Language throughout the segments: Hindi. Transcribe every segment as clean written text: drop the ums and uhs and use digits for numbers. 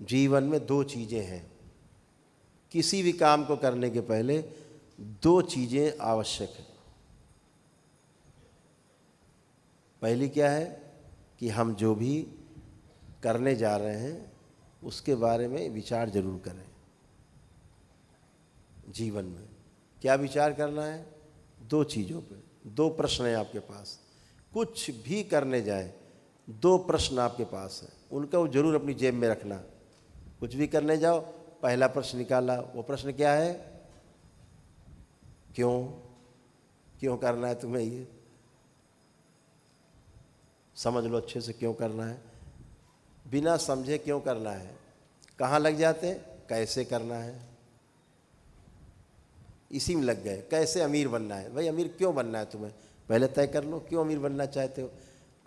जीवन में दो चीज़ें हैं। किसी भी काम को करने के पहले दो चीज़ें आवश्यक हैं। पहली क्या है कि हम जो भी करने जा रहे हैं उसके बारे में विचार जरूर करें। जीवन में क्या विचार करना है? दो चीज़ों पे। दो प्रश्न हैं आपके पास। कुछ भी करने जाए दो प्रश्न आपके पास हैं, उनका वो जरूर अपनी जेब में रखना। कुछ भी करने जाओ, पहला प्रश्न निकाला, वो प्रश्न क्या है? क्यों? क्यों करना है तुम्हें? ये समझ लो अच्छे से, क्यों करना है। बिना समझे क्यों करना है? कहाँ लग जाते हैं? कैसे करना है, इसी में लग गए। कैसे अमीर बनना है? भाई अमीर क्यों बनना है तुम्हें? पहले तय कर लो, क्यों अमीर बनना चाहते हो?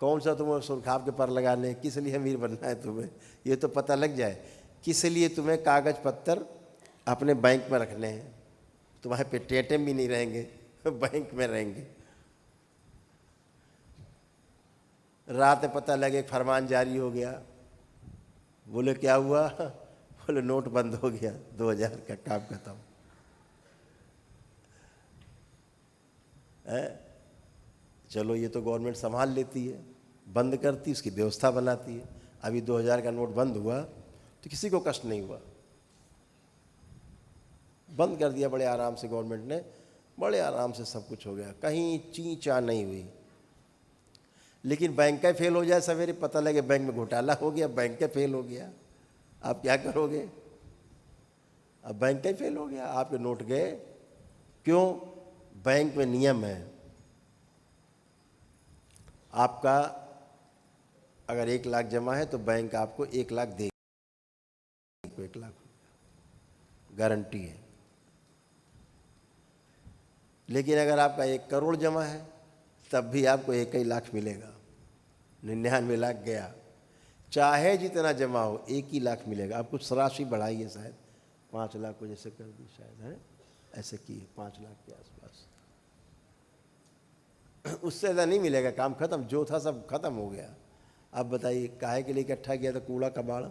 कौन सा तुम्हें सुरखाव के पर लगाने, किस लिए अमीर बनना है तुम्हें, ये तो पता लग जाए। किस लिए तुम्हें कागज पत्तर अपने बैंक में रखने हैं? तुम्हारे पे टेटे भी नहीं रहेंगे, बैंक में रहेंगे। रात में पता लगे फरमान जारी हो गया, बोले क्या हुआ? बोले नोट बंद हो गया, 2000 का काम खत्म है। चलो ये तो गवर्नमेंट संभाल लेती है, बंद करती, उसकी व्यवस्था बनाती है। अभी 2000 का नोट बंद हुआ तो किसी को कष्ट नहीं हुआ, बंद कर दिया बड़े आराम से गवर्नमेंट ने, बड़े आराम से सब कुछ हो गया, कहीं ची चा नहीं हुई। लेकिन बैंक का फेल हो जाए सवेरे, पता लगे बैंक में घोटाला हो गया, बैंक का फेल हो गया, आप क्या करोगे? अब बैंक का फेल हो गया, आपके नोट गए। क्यों? बैंक में नियम है, आपका अगर 1 लाख जमा है तो बैंक आपको 1 लाख देगी, 1 लाख गारंटी है। लेकिन अगर आपका 1 करोड़ जमा है तब भी आपको 1 ही लाख मिलेगा। 99 लाख गया, चाहे जितना जमा हो 1 ही लाख मिलेगा। आप कुछ राशि बढ़ाइए, शायद 5 लाख को जैसे कर दी, शायद है ऐसे की 5 लाख के आसपास, उससे ज़्यादा नहीं मिलेगा। काम खत्म, जो था सब खत्म हो गया। अब बताइए काहे के लिए इकट्ठा किया था कूड़ा कबाड़?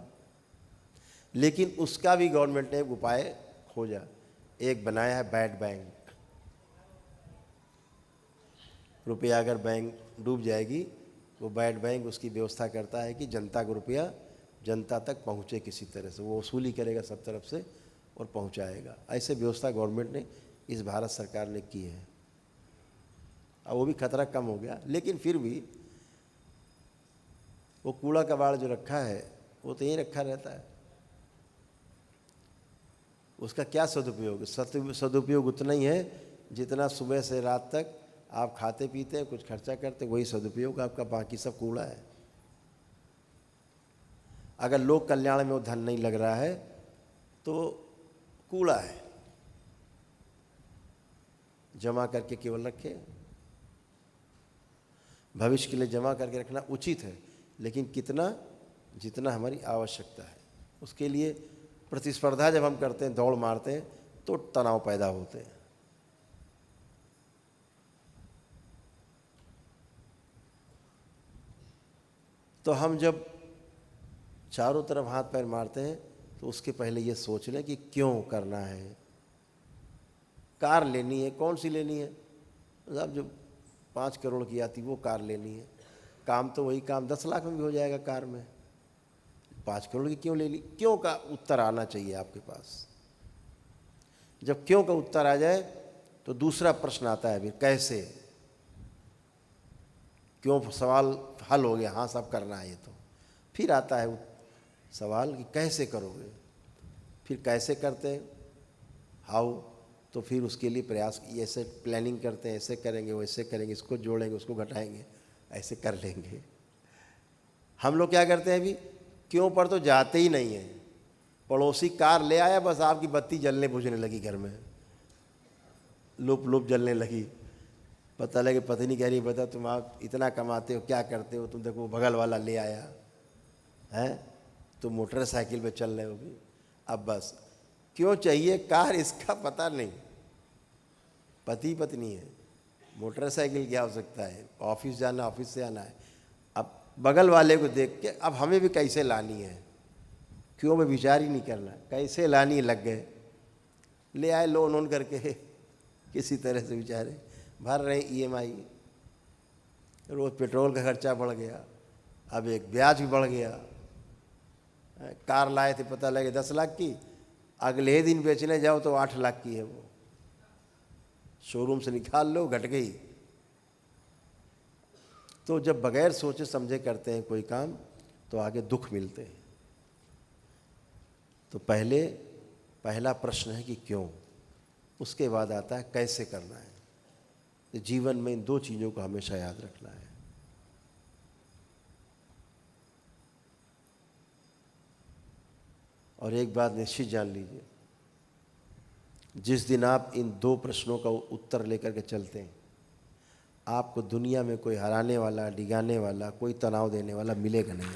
लेकिन उसका भी गवर्नमेंट ने उपाय खोजा, एक बनाया है बैड बैंक। रुपया अगर बैंक डूब जाएगी वो बैड बैंक उसकी व्यवस्था करता है कि जनता को रुपया जनता तक पहुँचे, किसी तरह से वो वसूली करेगा सब तरफ से और पहुँचाएगा। ऐसे व्यवस्था गवर्नमेंट ने, इस भारत सरकार ने की है। अब वो भी खतरा कम हो गया, लेकिन फिर भी वो कूड़ा कबाड़ जो रखा है वो तो यहीं रखा रहता है। उसका क्या सदुपयोग? सदुपयोग उतना ही है जितना सुबह से रात तक आप खाते पीते हैं, कुछ खर्चा करते, वही सदुपयोग आपका, बाकी सब कूड़ा है। अगर लोक कल्याण में वो धन नहीं लग रहा है तो कूड़ा है। जमा करके केवल रखे, भविष्य के लिए जमा करके रखना उचित है, लेकिन कितना? जितना हमारी आवश्यकता है। उसके लिए प्रतिस्पर्धा जब हम करते हैं, दौड़ मारते हैं, तो तनाव पैदा होते हैं। तो हम जब चारों तरफ हाथ पैर मारते हैं तो उसके पहले ये सोच लें कि क्यों करना है। कार लेनी है, कौन सी लेनी है? साहब जो 5 करोड़ की आती वो कार लेनी है। काम तो वही काम 10 लाख में भी हो जाएगा कार में, 5 करोड़ की क्यों लेनी? क्यों का उत्तर आना चाहिए आपके पास। जब क्यों का उत्तर आ जाए तो दूसरा प्रश्न आता है फिर कैसे। क्यों सवाल हल हो गया, हाँ सब करना है ये, तो फिर आता है सवाल कि कैसे करोगे। फिर कैसे करते हैं, हाउ, तो फिर उसके लिए प्रयास, ऐसे प्लानिंग करते हैं, ऐसे करेंगे, वैसे करेंगे, इसको जोड़ेंगे, उसको घटाएंगे, ऐसे कर लेंगे। हम लोग क्या करते हैं अभी? क्यों पर तो जाते ही नहीं हैं। पड़ोसी कार ले आया, बस आपकी बत्ती जलने बुझने लगी, घर में लुप लुप जलने लगी। पता लगे पत्नी कह रही, बता तुम आप इतना कमाते हो, क्या करते हो तुम? देखो बगल वाला ले आया है, तुम मोटरसाइकिल पे चल रहे हो भी। अब बस क्यों चाहिए कार, इसका पता नहीं। पति पत्नी है, मोटरसाइकिल क्या हो सकता है, ऑफिस जाना, ऑफिस से आना है। अब बगल वाले को देख के अब हमें भी कैसे लानी है, क्यों में विचार ही नहीं करना, कैसे लानी लग गए, ले आए लोन ऑन करके किसी तरह से बेचारे भर रहे EMI, रोज़ पेट्रोल का खर्चा बढ़ गया, अब एक ब्याज भी बढ़ गया। कार लाए थे पता लगे 10 लाख की, अगले ही दिन बेचने जाओ तो 8 लाख की है, वो शोरूम से निकाल लो घट गई। तो जब बगैर सोचे समझे करते हैं कोई काम तो आगे दुख मिलते हैं। तो पहला प्रश्न है कि क्यों, उसके बाद आता है कैसे करना है। तो जीवन में इन 2 चीज़ों को हमेशा याद रखना है। और एक बात निश्चित जान लीजिए, जिस दिन आप इन 2 प्रश्नों का उत्तर लेकर के चलते हैं, आपको दुनिया में कोई हराने वाला, डिगाने वाला, कोई तनाव देने वाला मिलेगा नहीं।